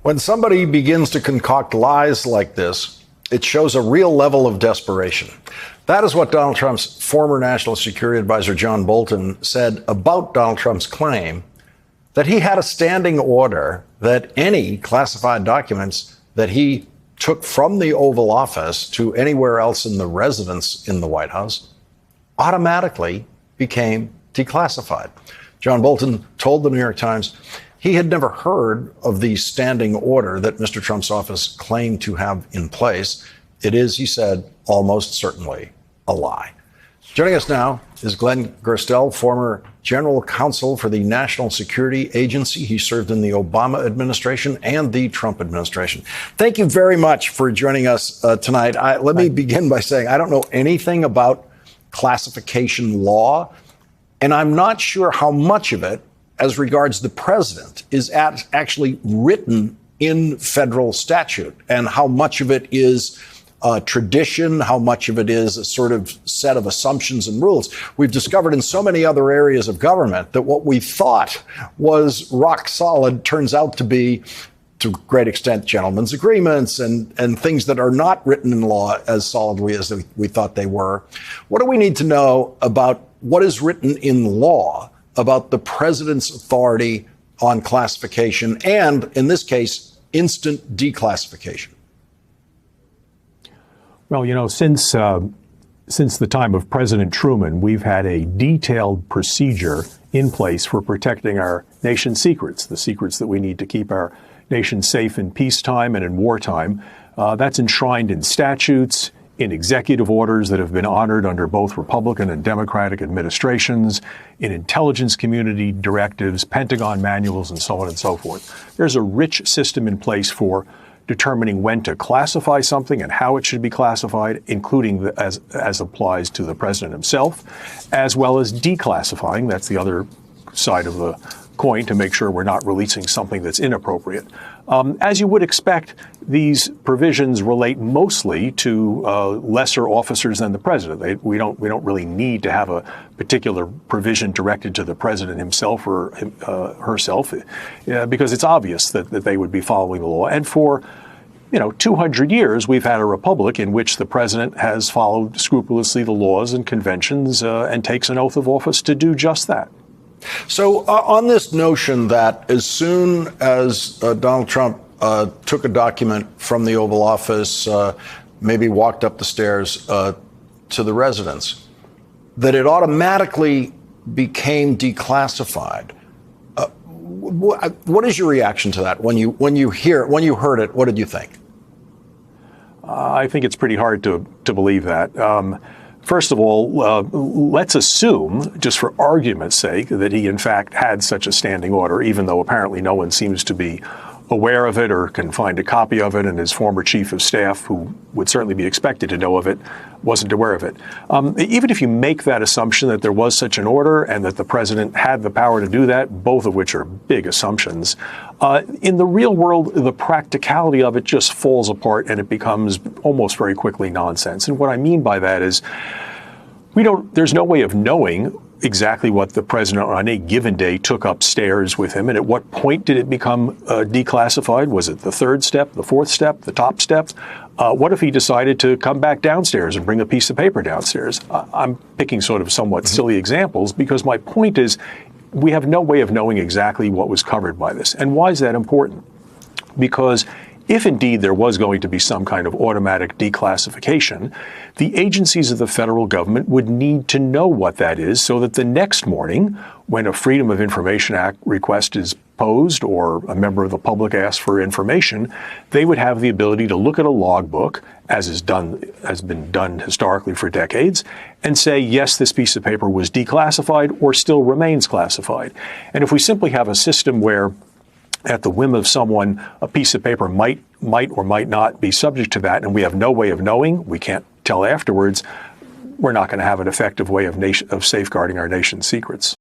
When somebody begins to concoct lies like this, it shows a real level of desperation. That is what Donald Trump's former National Security Advisor John Bolton said about Donald Trump's claim that he had a standing order that any classified documents that he took from the Oval Office to anywhere else in the residence in the White House automatically became declassified. John Bolton told the New York Times he had never heard of the standing order that Mr. Trump's office claimed to have in place. It is, he said, almost certainly a lie. Joining us now is Glenn Gerstell, former general counsel for the National Security Agency. He served in the Obama administration and the Trump administration. Thank you very much for joining us tonight. Let me begin by saying I don't know anything about classification law, and I'm not sure how much of it, as regards the president, is actually written in federal statute, and how much of it is tradition, how much of it is a sort of set of assumptions and rules. We've discovered in so many other areas of government that what we thought was rock solid turns out to be, to a great extent, gentlemen's agreements and things that are not written in law as solidly as we thought they were. What do we need to know about what is written in law about the president's authority on classification and, in this case, instant declassification? Well, you know, since the time of President Truman, we've had a detailed procedure in place for protecting our nation's secrets, the secrets that we need to keep our nation safe in peacetime and in wartime. That's enshrined in statutes, in executive orders that have been honored under both Republican and Democratic administrations, in intelligence community directives, Pentagon manuals, and so on and so forth. There's a rich system in place for determining when to classify something and how it should be classified, including as applies to the president himself, as well as declassifying. That's the other side of the coin, to make sure we're not releasing something that's inappropriate. As you would expect, these provisions relate mostly to lesser officers than the president. We don't really need to have a particular provision directed to the president himself or herself, because it's obvious that they would be following the law. And for 200 years, we've had a republic in which the president has followed scrupulously the laws and conventions and takes an oath of office to do just that. So on this notion that as soon as Donald Trump took a document from the Oval Office, maybe walked up the stairs to the residence, that it automatically became declassified. What is your reaction to that? When you heard it, what did you think? I think it's pretty hard to believe that. First of all, let's assume, just for argument's sake, that he in fact had such a standing order, even though apparently no one seems to be aware of it or can find a copy of it, and his former chief of staff, who would certainly be expected to know of it, wasn't aware of it. Even if you make that assumption that there was such an order and that the president had the power to do that, both of which are big assumptions, in the real world, the practicality of it just falls apart and it becomes almost very quickly nonsense. And what I mean by that is there's no way of knowing exactly what the president on a given day took upstairs with him, and at what point did it become declassified? Was it the third step, the fourth step, the top step? What if he decided to come back downstairs and bring a piece of paper downstairs? I'm picking sort of somewhat silly examples because my point is we have no way of knowing exactly what was covered by this. And why is that important? Because if indeed there was going to be some kind of automatic declassification, the agencies of the federal government would need to know what that is so that the next morning, when a Freedom of Information Act request is posed or a member of the public asks for information, they would have the ability to look at a logbook, as has been done historically for decades, and say, yes, this piece of paper was declassified or still remains classified. And if we simply have a system where at the whim of someone, a piece of paper might or might not be subject to that, and we have no way of knowing, we can't tell afterwards, we're not going to have an effective way of safeguarding our nation's secrets.